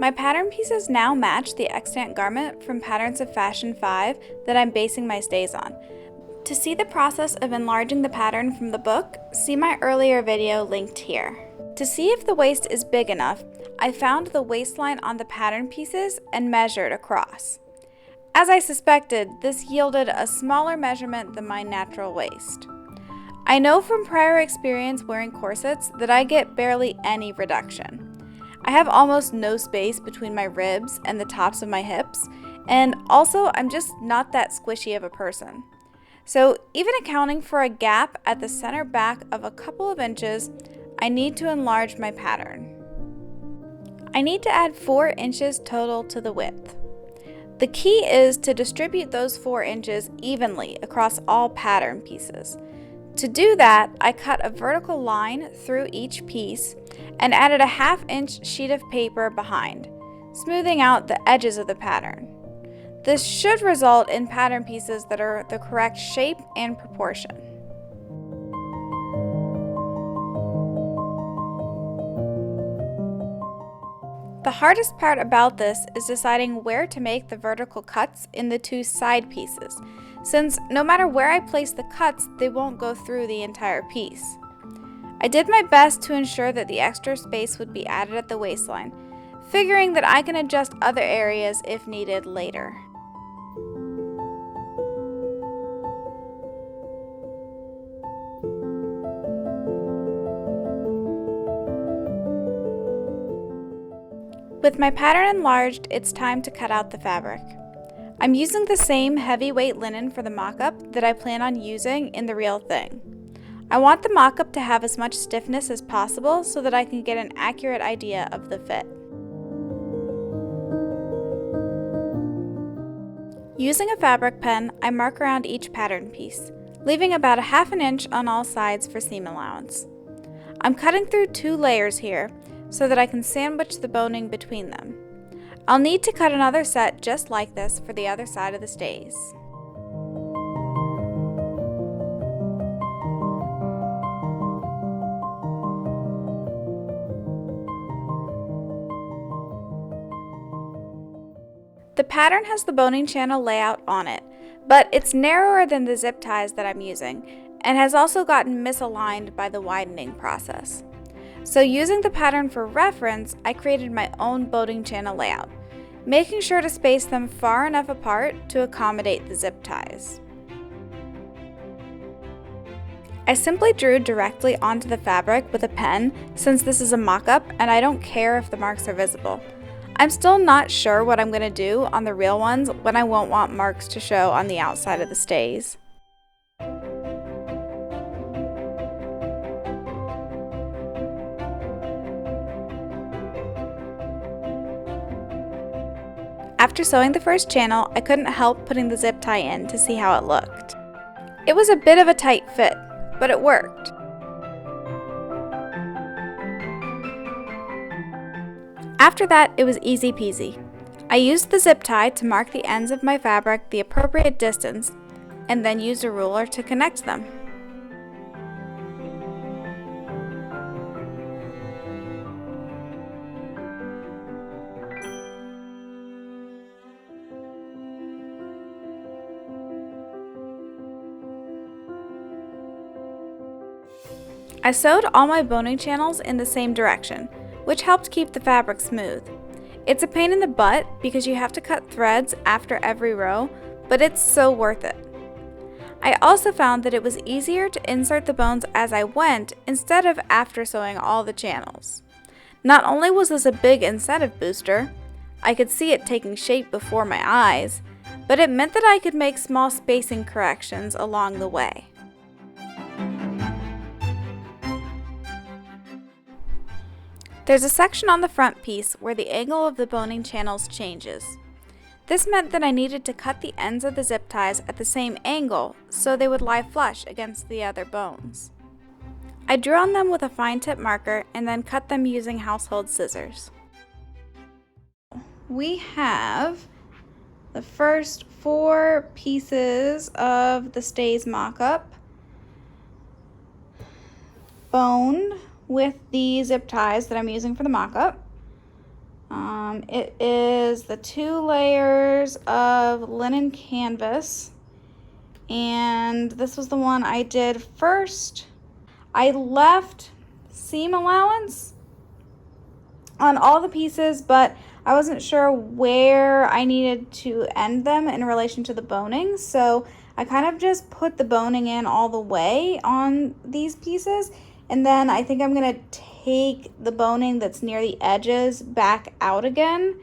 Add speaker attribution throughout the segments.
Speaker 1: My pattern pieces now match the extant garment from Patterns of Fashion 5 that I'm basing my stays on. To see the process of enlarging the pattern from the book, see my earlier video linked here. To see if the waist is big enough, I found the waistline on the pattern pieces and measured across. As I suspected, this yielded a smaller measurement than my natural waist. I know from prior experience wearing corsets that I get barely any reduction. I have almost no space between my ribs and the tops of my hips, and also I'm just not that squishy of a person. So even accounting for a gap at the center back of a couple of inches, I need to enlarge my pattern. I need to add 4 inches total to the width. The key is to distribute those 4 inches evenly across all pattern pieces. To do that, I cut a vertical line through each piece and added a 1/2 inch sheet of paper behind, smoothing out the edges of the pattern. This should result in pattern pieces that are the correct shape and proportion. The hardest part about this is deciding where to make the vertical cuts in the 2 side pieces, since no matter where I place the cuts, they won't go through the entire piece. I did my best to ensure that the extra space would be added at the waistline, figuring that I can adjust other areas if needed later. With my pattern enlarged, it's time to cut out the fabric. I'm using the same heavyweight linen for the mock-up that I plan on using in the real thing. I want the mock-up to have as much stiffness as possible so that I can get an accurate idea of the fit. Using a fabric pen, I mark around each pattern piece, leaving about a 1/2 inch on all sides for seam allowance. I'm cutting through 2 layers here so that I can sandwich the boning between them. I'll need to cut another set just like this for the other side of the stays. The pattern has the boning channel layout on it, but it's narrower than the zip ties that I'm using and has also gotten misaligned by the widening process. So using the pattern for reference, I created my own boning channel layout, making sure to space them far enough apart to accommodate the zip ties. I simply drew directly onto the fabric with a pen since this is a mock-up and I don't care if the marks are visible. I'm still not sure what I'm going to do on the real ones when I won't want marks to show on the outside of the stays. After sewing the first channel, I couldn't help putting the zip tie in to see how it looked. It was a bit of a tight fit, but it worked. After that, it was easy peasy. I used the zip tie to mark the ends of my fabric the appropriate distance, and then used a ruler to connect them. I sewed all my boning channels in the same direction, which helped keep the fabric smooth. It's a pain in the butt because you have to cut threads after every row, but it's so worth it. I also found that it was easier to insert the bones as I went instead of after sewing all the channels. Not only was this a big incentive booster, I could see it taking shape before my eyes, but it meant that I could make small spacing corrections along the way. There's a section on the front piece where the angle of the boning channels changes. This meant that I needed to cut the ends of the zip ties at the same angle so they would lie flush against the other bones. I drew on them with a fine tip marker and then cut them using household scissors. We have the first 4 pieces of the stays mock-up boned with the zip ties that I'm using for the mock-up. It is the 2 layers of linen canvas, and this was the one I did first. I left seam allowance on all the pieces, but I wasn't sure where I needed to end them in relation to the boning, so I kind of just put the boning in all the way on these pieces, and then I think I'm gonna take the boning that's near the edges back out again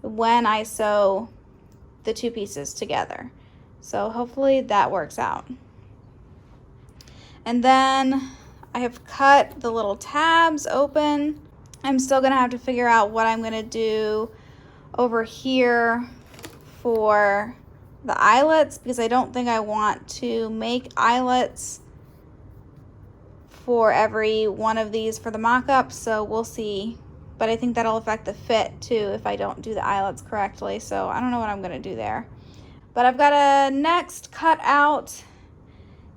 Speaker 1: when I sew the 2 pieces together. So hopefully that works out. And then I have cut the little tabs open. I'm still gonna have to figure out what I'm gonna do over here for the eyelets, because I don't think I want to make eyelets for every one of these for the mock-up, so we'll see. But I think that'll affect the fit too if I don't do the eyelets correctly, so I don't know what I'm gonna do there. But I've got to next cut out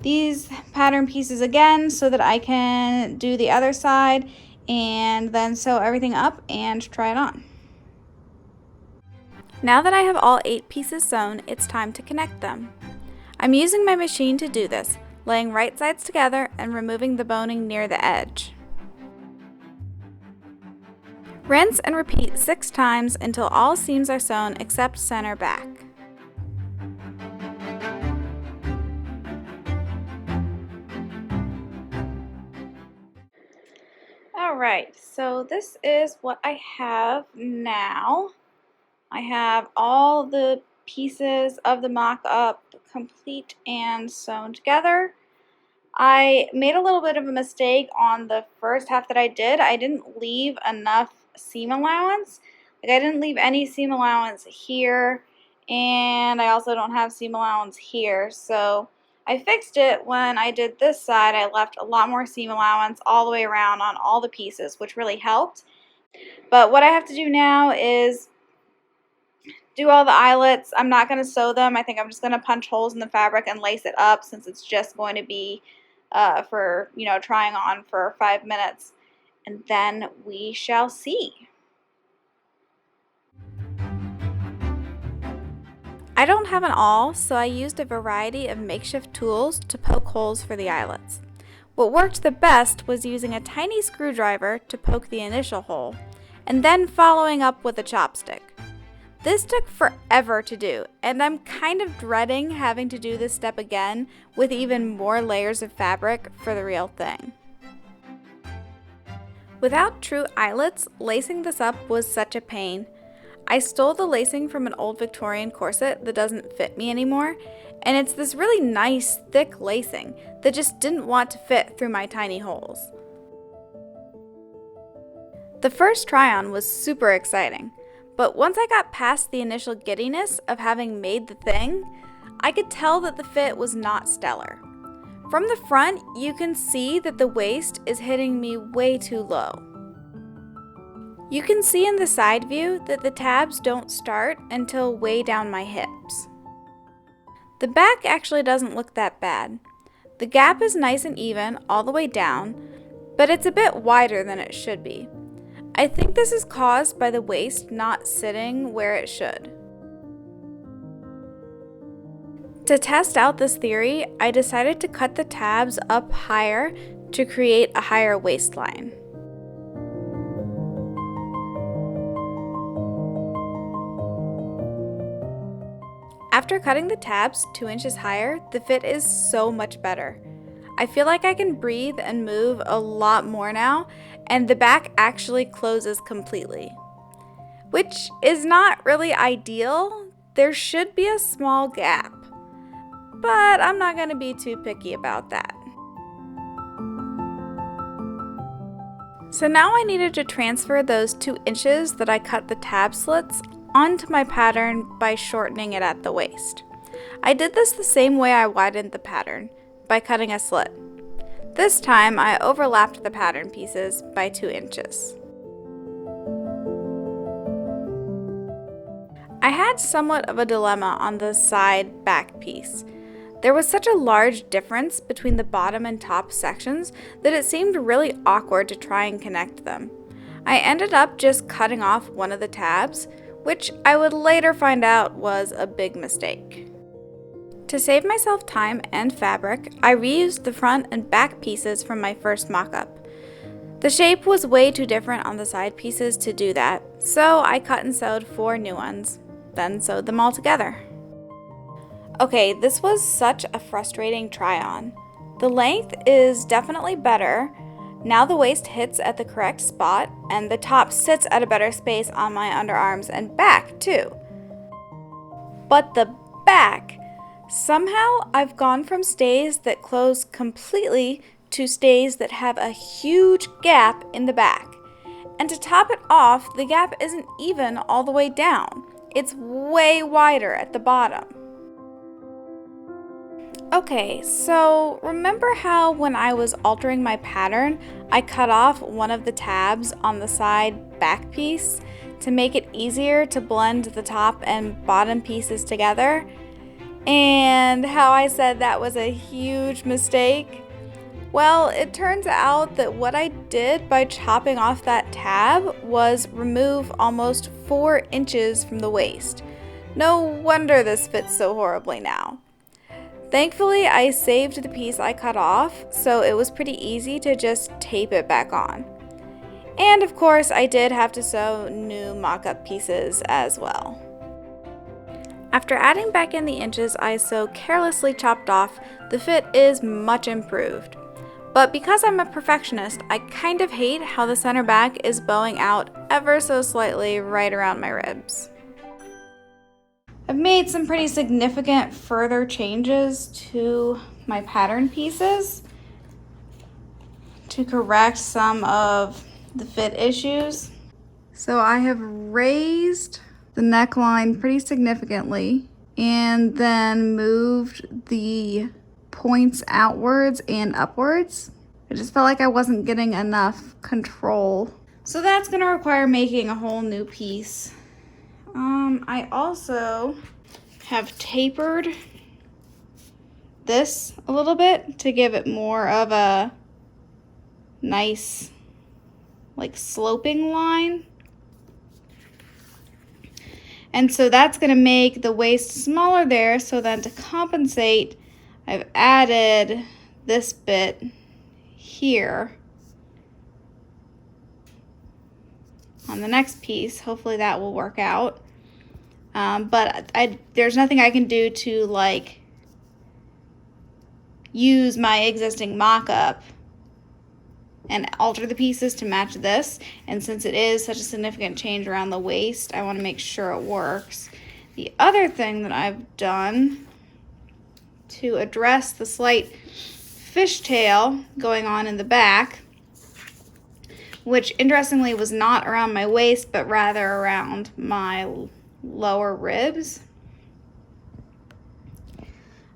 Speaker 1: these pattern pieces again so that I can do the other side and then sew everything up and try it on. Now that I have all 8 pieces sewn, it's time to connect them. I'm using my machine to do this, laying right sides together and removing the boning near the edge. Rinse and repeat 6 times until all seams are sewn except center back. Alright, so this is what I have now. I have all the pieces of the mock-up complete and sewn together. I made a little bit of a mistake on the first half that I did. I didn't leave enough seam allowance. Like, I didn't leave any seam allowance here, and I also don't have seam allowance here. So I fixed it when I did this side. I left a lot more seam allowance all the way around on all the pieces, which really helped. But what I have to do now is do all the eyelets. I'm not going to sew them. I think I'm just going to punch holes in the fabric and lace it up, since it's just going to be for, trying on for 5 minutes. And then we shall see. I don't have an awl, so I used a variety of makeshift tools to poke holes for the eyelets. What worked the best was using a tiny screwdriver to poke the initial hole, and then following up with a chopstick. This took forever to do, and I'm kind of dreading having to do this step again with even more layers of fabric for the real thing. Without true eyelets, lacing this up was such a pain. I stole the lacing from an old Victorian corset that doesn't fit me anymore, and it's this really nice, thick lacing that just didn't want to fit through my tiny holes. The first try-on was super exciting. But once I got past the initial giddiness of having made the thing, I could tell that the fit was not stellar. From the front, you can see that the waist is hitting me way too low. You can see in the side view that the tabs don't start until way down my hips. The back actually doesn't look that bad. The gap is nice and even all the way down, but it's a bit wider than it should be. I think this is caused by the waist not sitting where it should. To test out this theory, I decided to cut the tabs up higher to create a higher waistline. After cutting the tabs 2 inches higher, the fit is so much better. I feel like I can breathe and move a lot more now, and the back actually closes completely. Which is not really ideal. There should be a small gap, but I'm not going to be too picky about that. So now I needed to transfer those 2 inches that I cut the tab slits onto my pattern by shortening it at the waist. I did this the same way I widened the pattern, by cutting a slit. This time I overlapped the pattern pieces by 2 inches. I had somewhat of a dilemma on the side back piece. There was such a large difference between the bottom and top sections that it seemed really awkward to try and connect them. I ended up just cutting off one of the tabs, which I would later find out was a big mistake. To save myself time and fabric, I reused the front and back pieces from my first mock-up. The shape was way too different on the side pieces to do that, so I cut and sewed 4 new ones, then sewed them all together. Okay, this was such a frustrating try-on. The length is definitely better. Now the waist hits at the correct spot, and the top sits at a better space on my underarms and back too. But the back, somehow I've gone from stays that close completely to stays that have a huge gap in the back. And to top it off, the gap isn't even all the way down. It's way wider at the bottom. Okay, so remember how when I was altering my pattern, I cut off one of the tabs on the side back piece to make it easier to blend the top and bottom pieces together? And how I said that was a huge mistake? Well, it turns out that what I did by chopping off that tab was remove almost 4 inches from the waist. No wonder this fits so horribly now. Thankfully, I saved the piece I cut off, so it was pretty easy to just tape it back on. And of course, I did have to sew new mock-up pieces as well. After adding back in the inches I so carelessly chopped off, the fit is much improved. But because I'm a perfectionist, I kind of hate how the center back is bowing out ever so slightly right around my ribs. I've made some pretty significant further changes to my pattern pieces to correct some of the fit issues. So I have raised the neckline pretty significantly and then moved the points outwards and upwards. I just felt like I wasn't getting enough control. So that's gonna require making a whole new piece. I also have tapered this a little bit to give it more of a nice, like, sloping line. And so that's going to make the waist smaller there, so then to compensate, I've added this bit here on the next piece. Hopefully that will work out. But there's nothing I can do to, like, use my existing mock-up and alter the pieces to match this. And since it is such a significant change around the waist, I want to make sure it works. The other thing that I've done to address the slight fishtail going on in the back, which interestingly was not around my waist, but rather around my lower ribs,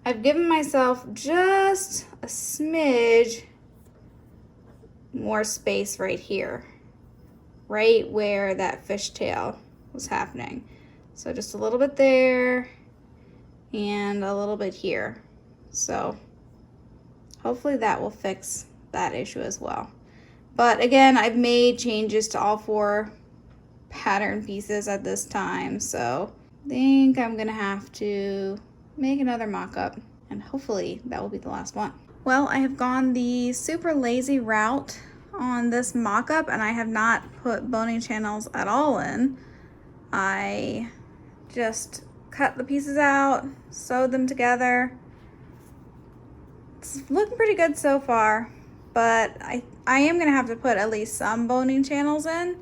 Speaker 1: I've given myself just a smidge more space right here, right where that fishtail was happening. So just a little bit there and a little bit here. So hopefully that will fix that issue as well. But again, I've made changes to all 4 pattern pieces at this time, so I think I'm gonna have to make another mock-up, and hopefully that will be the last one. Well, I have gone the super lazy route on this mock-up, and I have not put boning channels at all in. I just cut the pieces out, sewed them together. It's looking pretty good so far, but I am gonna have to put at least some boning channels in,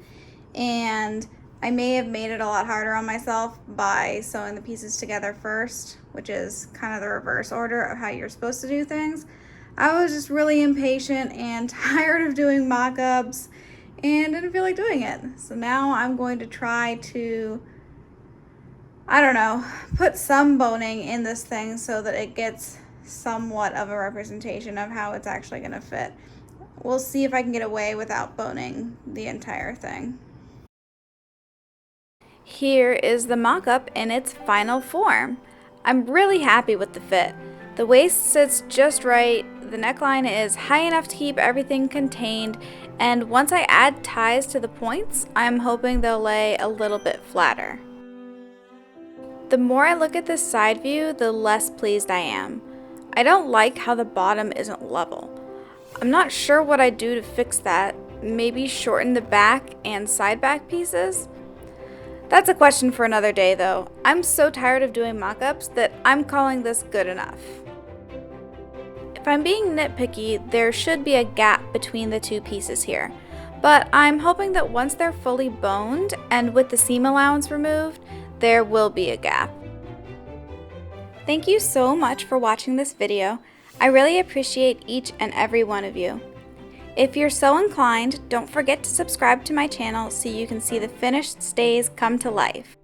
Speaker 1: and I may have made it a lot harder on myself by sewing the pieces together first, which is kind of the reverse order of how you're supposed to do things. I was just really impatient and tired of doing mock-ups and didn't feel like doing it. So now I'm going to try to, I don't know, put some boning in this thing so that it gets somewhat of a representation of how it's actually going to fit. We'll see if I can get away without boning the entire thing. Here is the mock-up in its final form. I'm really happy with the fit. The waist sits just right, the neckline is high enough to keep everything contained, And once I add ties to the points, I'm hoping they'll lay a little bit flatter. The more I look at this side view, the less pleased I am. I don't like how the bottom isn't level. I'm not sure what I'd do to fix that. Maybe shorten the back and side back pieces? That's a question for another day though. I'm so tired of doing mock-ups that I'm calling this good enough. If I'm being nitpicky, there should be a gap between the two pieces here, but I'm hoping that once they're fully boned and with the seam allowance removed, there will be a gap. Thank you so much for watching this video. I really appreciate each and every one of you. If you're so inclined, don't forget to subscribe to my channel so you can see the finished stays come to life.